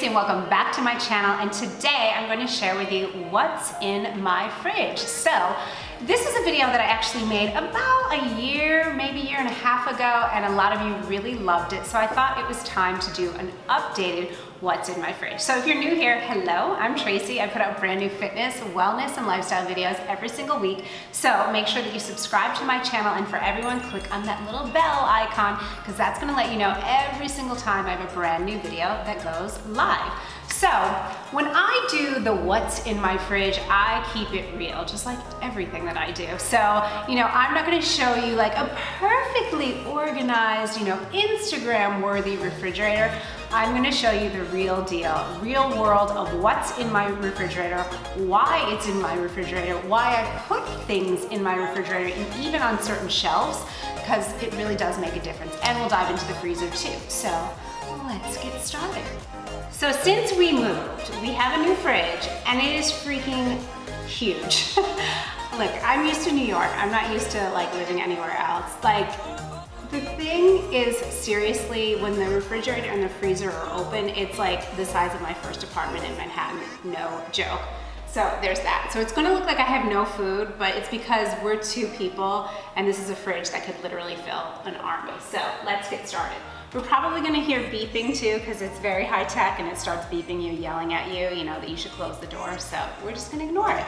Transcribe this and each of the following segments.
and welcome back to my channel, and today I'm going to share with you what's in my fridge. So this is a video that I actually made about a year, maybe year and a half ago, and a lot of you really loved it, so I thought it was time to do an updated what's in my fridge. So if you're new here, hello, I'm Tracy. I put out brand new fitness, wellness, and lifestyle videos every single week. So make sure that you subscribe to my channel, and for everyone, click on that little bell icon because that's gonna let you know every single time I have a brand new video that goes live. So when I do the what's in my fridge, I keep it real, just like everything that I do. So, I'm not gonna show you like a perfectly organized, Instagram worthy refrigerator. I'm gonna show you the real deal, real world of what's in my refrigerator, why it's in my refrigerator, why I put things in my refrigerator, and even on certain shelves, because it really does make a difference. And we'll dive into the freezer too. So let's get started. So since we moved, we have a new fridge, and it is freaking huge. Look, I'm used to New York. I'm not used to like living anywhere else. The thing is, seriously, when the refrigerator and the freezer are open, it's like the size of my first apartment in Manhattan, no joke. So there's that. So it's gonna look like I have no food, but it's because we're two people, and this is a fridge that could literally fill an army. So let's get started. We're probably gonna hear beeping too, because it's very high tech and it starts beeping you, yelling at you, that you should close the door. So we're just gonna ignore it.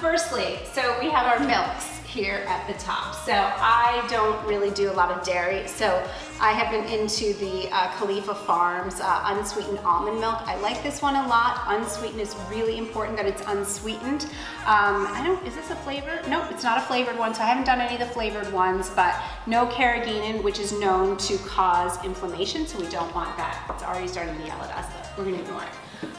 Firstly, so we have our milks here at the top. So I don't really do a lot of dairy. So I have been into the Khalifa Farms unsweetened almond milk. I like this one a lot. Unsweetened is really important that it's unsweetened. Is this a flavor? Nope, it's not a flavored one. So I haven't done any of the flavored ones, but no carrageenan, which is known to cause inflammation. So we don't want that. It's already starting to yell at us, but we're gonna ignore it.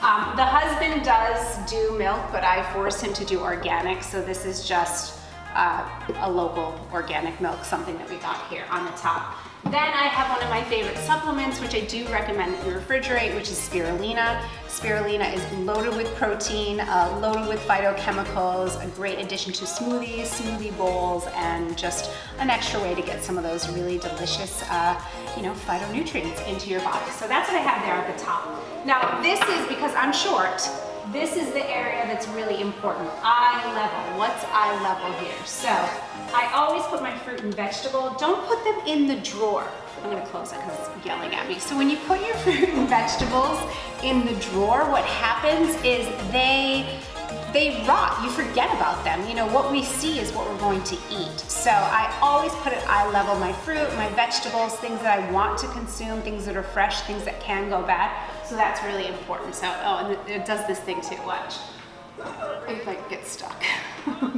The husband does do milk, but I force him to do organic. So this is just a local organic milk, something that we got here on the top. Then I have one of my favorite supplements, which I do recommend that you refrigerate, which is spirulina. Spirulina is loaded with protein, loaded with phytochemicals, a great addition to smoothies, smoothie bowls, and just an extra way to get some of those really delicious, phytonutrients into your body. So that's what I have there at the top. Now this is, because I'm short, this is the area that's really important. Eye level. What's eye level here? So I always put my fruit and vegetable. Don't put them in the drawer. I'm gonna close it because it's yelling at me. So when you put your fruit and vegetables in the drawer, what happens is they rot. You forget about them. What we see is what we're going to eat. So I always put at eye level my fruit, my vegetables, things that I want to consume, things that are fresh, things that can go bad. So that's really important. So, and it does this thing too, watch. If I get stuck,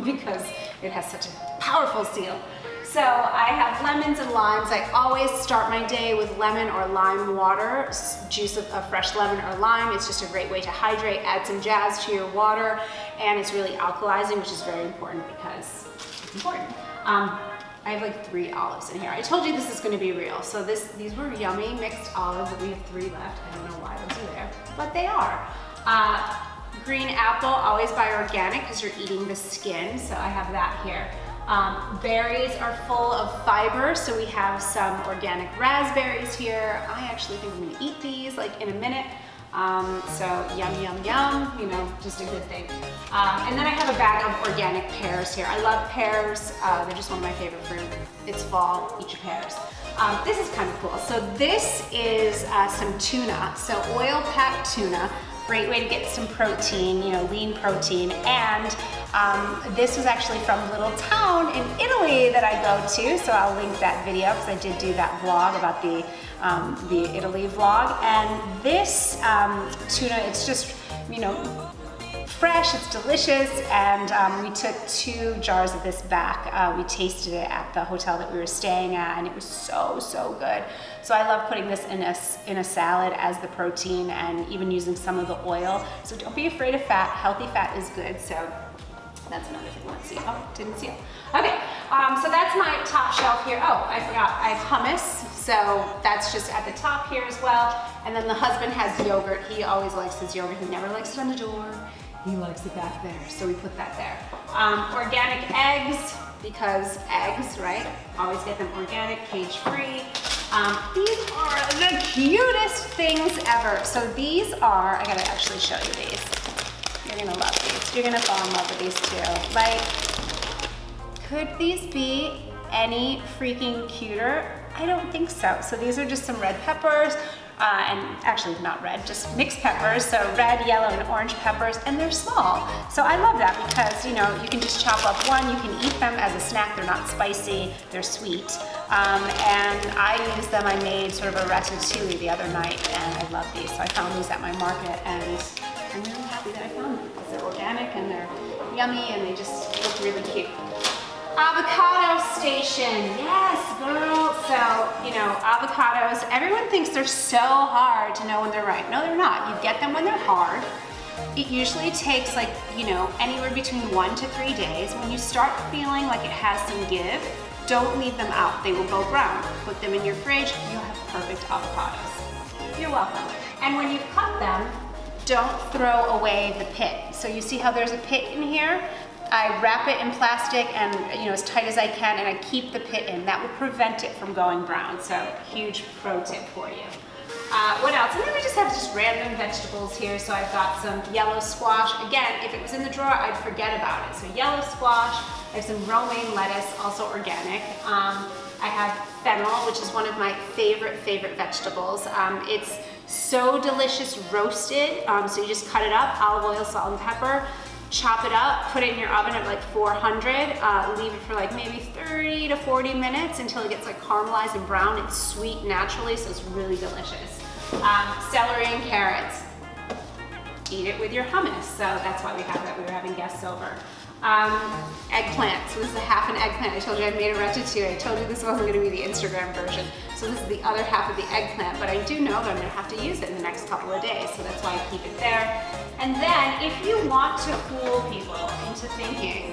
because it has such a powerful seal. So I have lemons and limes. I always start my day with lemon or lime water, juice of fresh lemon or lime. It's just a great way to hydrate, add some jazz to your water, and it's really alkalizing, which is very important because it's important. I have like 3 olives in here. I told you this is gonna be real. So these were yummy mixed olives, and we have 3 left. I don't know why those are there, but they are. Green apple, always buy organic because you're eating the skin. So I have that here. Berries are full of fiber, so we have some organic raspberries here. I actually think I'm gonna eat these like in a minute. So yum, yum, yum, just a good thing. And then I have a bag of organic pears here. I love pears. They're just one of my favorite fruit. It's fall, eat your pears. This is kind of cool. So this is some tuna. So oil-packed tuna. Great way to get some protein, lean protein. And this was actually from a little town in Italy that I go to. So I'll link that video because I did do that vlog about the Italy vlog. And this tuna, it's just, fresh, it's delicious. And we took 2 jars of this back. We tasted it at the hotel that we were staying at, and it was so, so good. So I love putting this in a salad as the protein, and even using some of the oil. So don't be afraid of fat. Healthy fat is good. So that's another thing. Let's see. Oh, didn't see it. Okay, so that's my top shelf here. Oh, I forgot. I have hummus. So that's just at the top here as well. And then the husband has yogurt. He always likes his yogurt. He never likes it on the door. He likes it back there. So we put that there. Organic eggs, because eggs, right? Always get them organic, cage-free. These are the cutest things ever. So these are, I gotta actually show you these. You're gonna love these. You're gonna fall in love with these too. Like, could these be any freaking cuter? I don't think so. So these are just some red peppers, and actually not red, just mixed peppers. So red, yellow, and orange peppers, and they're small. So I love that because, you know, you can just chop up one, you can eat them as a snack. They're not spicy, they're sweet. And I use them, I made sort of a ratatouille the other night, and I love these. So I found these at my market, and I'm really happy that I found them because they're organic and they're yummy and they just look really cute. Avocado station, yes, girl. So, you know, avocados, everyone thinks they're so hard to know when they're ripe. No, they're not. You get them when they're hard. It usually takes like, you know, anywhere between 1 to 3 days. When you start feeling like it has some give, don't leave them out. They will go brown. Put them in your fridge, you'll have perfect avocados. You're welcome. And when you've cut them, don't throw away the pit. So you see how there's a pit in here? I wrap it in plastic and, you know, as tight as I can, and I keep the pit in. That will prevent it from going brown. So huge pro tip for you. What else? And then we just have just random vegetables here. So I've got some yellow squash. Again, if it was in the drawer, I'd forget about it. So yellow squash. I have some romaine lettuce, also organic. I have fennel, which is one of my favorite vegetables. It's so delicious roasted. So you just cut it up, olive oil, salt, and pepper. Chop it up, put it in your oven at like 400, leave it for like maybe 30 to 40 minutes until it gets like caramelized and brown. It's sweet naturally, so it's really delicious. Celery and carrots. Eat it with your hummus, so that's why we have that. We were having guests over. Eggplant, so this is half an eggplant. I told you I made a ratatouille. I told you this wasn't gonna be the Instagram version. So this is the other half of the eggplant, but I do know that I'm gonna have to use it in the next couple of days, so that's why I keep it there. And then if you want to fool people into thinking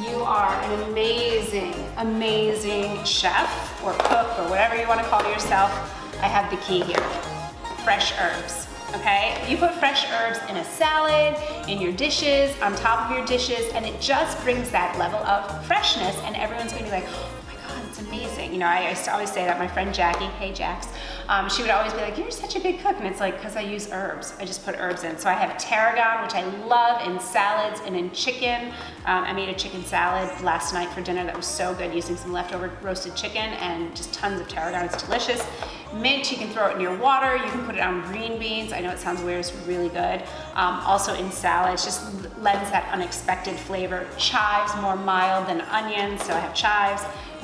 you are an amazing, amazing chef or cook or whatever you wanna call yourself, I have the key here, fresh herbs. Okay, you put fresh herbs in a salad, in your dishes, on top of your dishes, and it just brings that level of freshness, and everyone's gonna be like, oh my God, it's amazing. You know, I used to always say that. My friend Jackie, hey Jax, she would always be like, you're such a good cook, and it's like, because I use herbs. I just put herbs in. So I have tarragon, which I love in salads and in chicken. I made a chicken salad last night for dinner that was so good, using some leftover roasted chicken and just tons of tarragon. It's delicious. Mint, you can throw it in your water. You can put it on green beans. I know it sounds weird, it's really good. Also in salads, just lends that unexpected flavor. Chives, more mild than onions, so I have chives.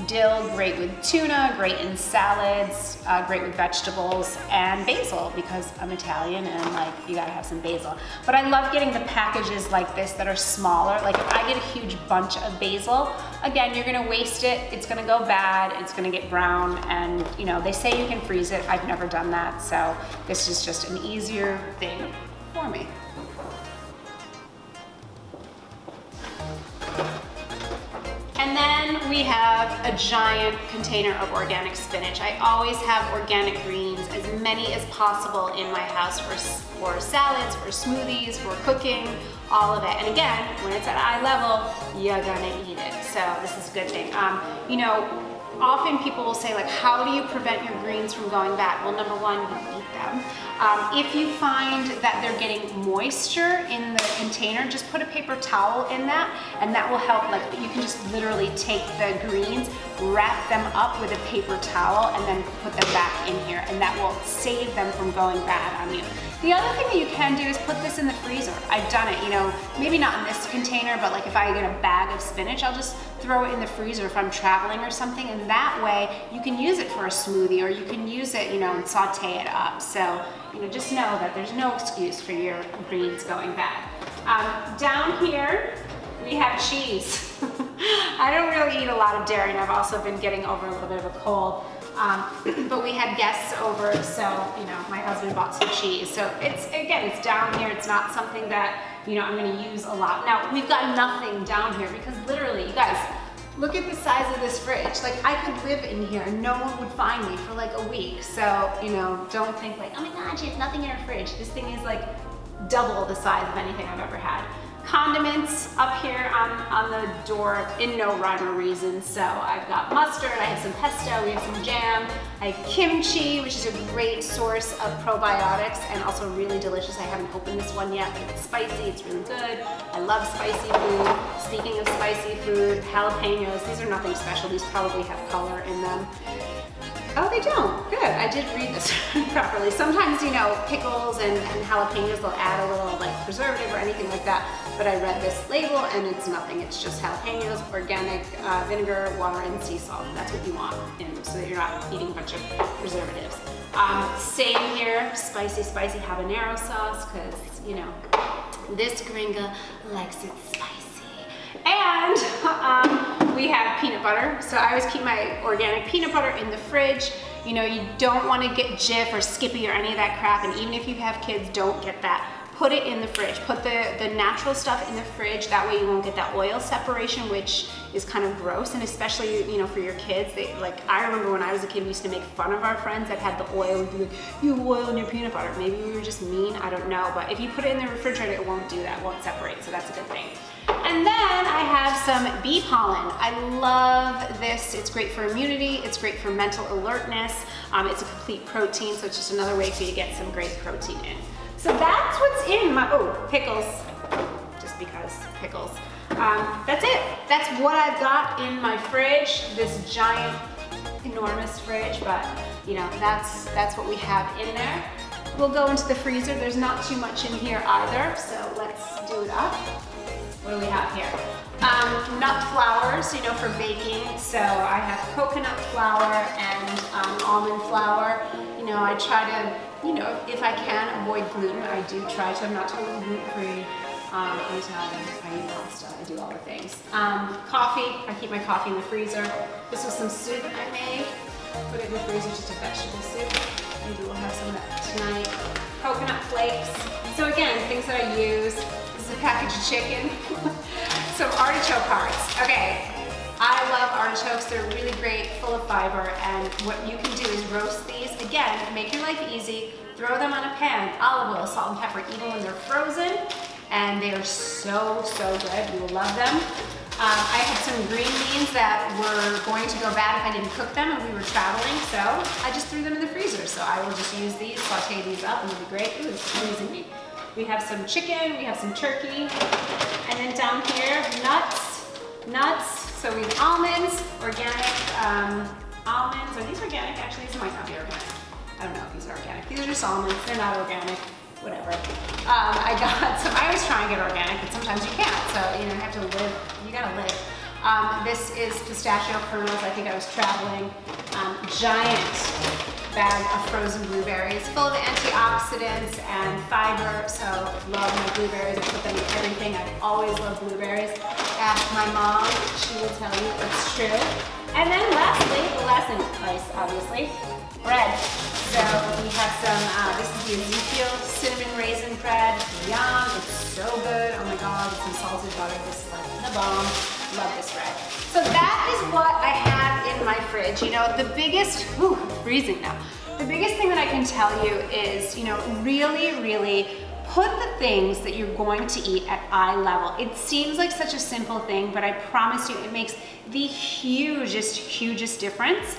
Dill, great with tuna, great in salads, great with vegetables, and basil, because I'm Italian and like you gotta have some basil. But I love getting the packages like this that are smaller. Like if I get a huge bunch of basil, again, you're gonna waste it, it's gonna go bad, it's gonna get brown, and you know, they say you can freeze it. I've never done that, so this is just an easier thing for me. And then we have a giant container of organic spinach. I always have organic greens, as many as possible in my house for salads, for smoothies, for cooking, all of it. And again, when it's at eye level, you're gonna eat it. So this is a good thing. You know, often people will say like, how do you prevent your greens from going bad? Well, number one, you eat them. If you find that they're getting moisture in the container, just put a paper towel in that, and that will help. Like you can just literally take the greens, wrap them up with a paper towel, and then put them back in here, and that will save them from going bad on you. The other thing that you can do is put this in the freezer. I've done it, you know, maybe not in this container, but like if I get a bag of spinach, I'll just throw it in the freezer if I'm traveling or something, and that way you can use it for a smoothie, or you can use it, you know, and saute it up. So, you know, just know that there's no excuse for your greens going bad. Down here, we have cheese. I don't really eat a lot of dairy, and I've also been getting over a little bit of a cold. But we had guests over, so, you know, my husband bought some cheese. So it's, again, it's down here. It's not something that, you know, I'm gonna use a lot. Now, we've got nothing down here because literally, you guys, look at the size of this fridge. Like, I could live in here and no one would find me for like a week. So, you know, don't think like, oh my God, she has nothing in her fridge. This thing is like double the size of anything I've ever had. condiments up here on the door in no rhyme or reason. So I've got mustard, I have some pesto, we have some jam, I have kimchi, which is a great source of probiotics and also really delicious. I haven't opened this one yet, but it's spicy, it's really good. I love spicy food. Speaking of spicy food, jalapenos, these are nothing special. These probably have color in them. Oh, they don't. Good. I did read this properly. Sometimes, you know, pickles and jalapenos, they'll add a little like preservative or anything like that. But I read this label and it's nothing. It's just jalapenos, organic vinegar, water, and sea salt. That's what you want, and so that you're not eating a bunch of preservatives. Same here, spicy habanero sauce, because, you know, this gringa likes it spicy. And we have peanut butter. So I always keep my organic peanut butter in the fridge. You know, you don't want to get Jif or Skippy or any of that crap. And even if you have kids, don't get that. Put it in the fridge. Put the natural stuff in the fridge. That way you won't get that oil separation, which is kind of gross. And especially, you know, for your kids, I remember when I was a kid, we used to make fun of our friends that had the oil. We'd be like, you have oil in your peanut butter. Maybe we were just mean, I don't know. But if you put it in the refrigerator, it won't do that, it won't separate. So that's a good thing. And then I have some bee pollen. I love this. It's great for immunity. It's great for mental alertness. It's a complete protein, so it's just another way for you to get some great protein in. So that's what's in my, pickles, just because pickles. That's it. That's what I've got in my fridge, this giant, enormous fridge, but you know, that's what we have in there. We'll go into the freezer. There's not too much in here either, so let's do it up. What do we have here? Nut flours, you know, for baking. So I have coconut flour and almond flour. You know, I try to, you know, if I can, avoid gluten. I do try to. I'm not totally gluten-free. I'm Italian. I eat pasta. I do all the things. Coffee. I keep my coffee in the freezer. This was some soup I made. Put it in the freezer, just a vegetable soup. Maybe we'll have some of that tonight. Coconut flakes. So again, things that I use. This is a package of chicken. Some artichoke hearts. Okay, I love artichokes. They're really great, full of fiber, and what you can do is roast these. Again, make your life easy. Throw them on a pan, olive oil, salt and pepper, even when they're frozen, and they are so good. You will love them. I had some green beans that were going to go bad if I didn't cook them, and we were traveling, so I just threw them in the freezer. So I will just use these, saute these up, and it'll be great. Ooh, it's freezing me. We have some chicken, we have some turkey, and then down here, nuts. So we have almonds, organic almonds. Are these organic? Actually, these might not be organic. I don't know if these are organic. These are just almonds, they're not organic, whatever. I got some, I always try and get organic, but sometimes you can't. So, you know, you have to live, you gotta live. This is pistachio kernels. I think I was traveling. Giant bag of frozen blueberries, full of antioxidants and fiber. So love my blueberries. I put them in everything. I've always loved blueberries. Ask my mom, she will tell you it's true. And then lastly, the last thing, ice, obviously, bread. So we have some, this is the Ezekiel cinnamon raisin bread. Yum, it's so good. Oh my God, with some salted butter. This is like the bomb. Love this bread. So that is what I have in my fridge. You know, the biggest, freezing now. The biggest thing that I can tell you is, you know, really put the things that you're going to eat at eye level. It seems like such a simple thing, but I promise you it makes the hugest difference.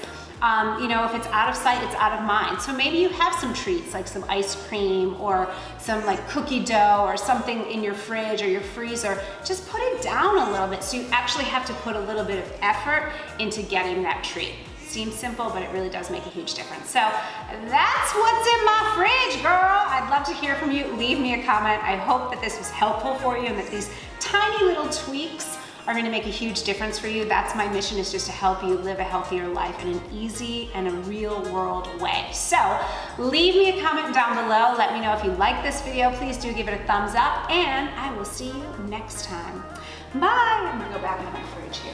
You know, if it's out of sight, it's out of mind. So maybe you have some treats like some ice cream or some like cookie dough or something in your fridge or your freezer. Just put it down a little bit so you actually have to put a little bit of effort into getting that treat. Seems simple, but it really does make a huge difference. So that's what's in my fridge, girl. I'd love to hear from you. Leave me a comment. I hope that this was helpful for you and that these tiny little tweaks are gonna make a huge difference for you. That's my mission, is just to help you live a healthier life in an easy and a real world way. So leave me a comment down below. Let me know if you like this video. Please do give it a thumbs up, and I will see you next time. Bye. I'm gonna go back into my fridge here.